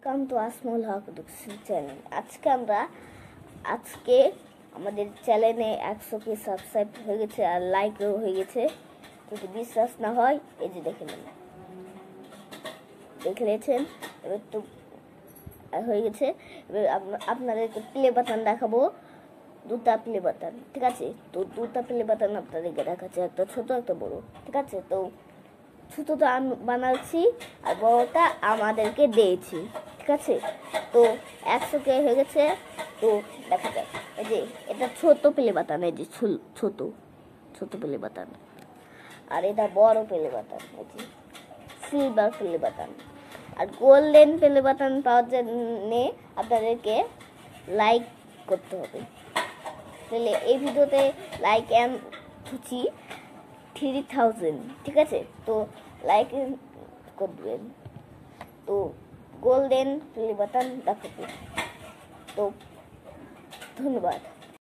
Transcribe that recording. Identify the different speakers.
Speaker 1: Welcome to Asmul Haque channel. আজকে আমাদের চ্যানেলে 100 কে সাবস্ক্রাইব হয়ে গেছে আর লাইকও হয়ে গেছে। যদি বিশ্বাস না হয় এই যে দেখে নিয়েছেন, এবার তো হয়ে গেছে। এবার আপনাদেরকে প্লে বাটন দেখাবো, দুটা প্লে বাটন, ঠিক আছে? তো দুটা প্লে বাটন আপনাদেরকে দেখাচ্ছে, একটা ছোট একটা বড়, ঠিক আছে? তো ছোটটা আমি বানাচ্ছি আর বড়টা আমাদেরকে দিয়েছি, ঠিক আছে? তো 100 কে হয়ে গেছে। তো দেখা যাক, এই যে এটা ছোট প্লে বাটন, এই যে ছোট প্লে বাটন, আর এটা বড় প্লে বাটন, এই যে সিলভার প্লে বাটন। আর গোল্ডেন প্লে বাটন পাওয়ার জন্য আপনাদেরকে লাইক করতে হবে। তাহলে এই ভিডিওতে লাইক খুঁজি 3000, ঠিক আছে? তো লাইক করবেন, তো গোল্ডেন প্লে বাটন দেখাবো। তো ধন্যবাদ।